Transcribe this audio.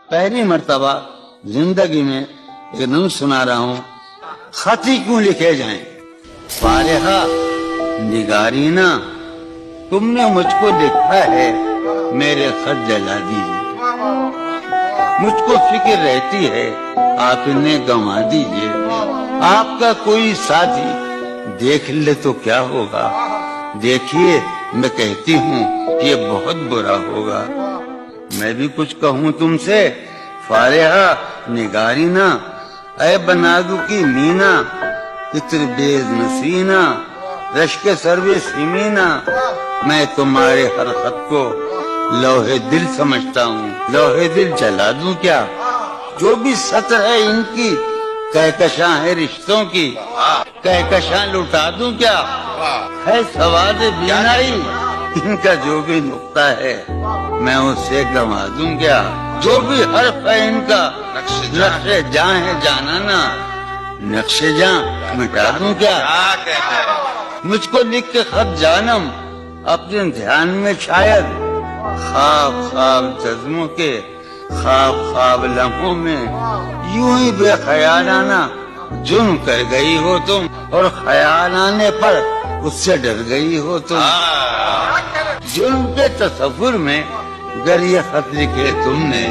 پہلی مرتبہ زندگی میں ایک نظم سنا رہا ہوں. خط ہی کیوں لکھے جائیں. فارحہ نگارینا تم نے مجھ کو لکھا ہے میرے خط جلا دیجیے. مجھ کو فکر رہتی ہے آپ انہیں گنوا دیجیے. آپ کا کوئی ساتھی دیکھ لے تو کیا ہوگا. دیکھیے میں کہتی ہوں کہ یہ بہت برا ہوگا. میں بھی کچھ کہوں تم سے. فارحہ نگارینا اے بنادو کی مینا اتر بیز نسینا رشک سرو سیمینا. میں تمہارے ہر خط کو لوہے دل سمجھتا ہوں. لوہے دل جلا دوں کیا. جو بھی سطر ہے ان کی کہکشاں ہے رشتوں کی. کہکشاں لٹا دوں کیا. ہے سواد بینائی ان کا جو بھی نقطہ ہے میں اسے گنوا دوں کیا. جو بھی حرف ہے ان کا نقش جاں ہے جانانا. نقش جاں مٹا دوں کیا. مجھ کو لکھ کے خط جانم اپنے دھیان میں شاید. خواب خواب جذبوں کے خواب خواب لمحوں میں یوں ہی بے خیالانہ جرم کر گئی ہو تم. اور خیال آنے پر اس سے ڈر گئی ہو تم. جرم کے تصور میں گر یہ خط لکھے تم نے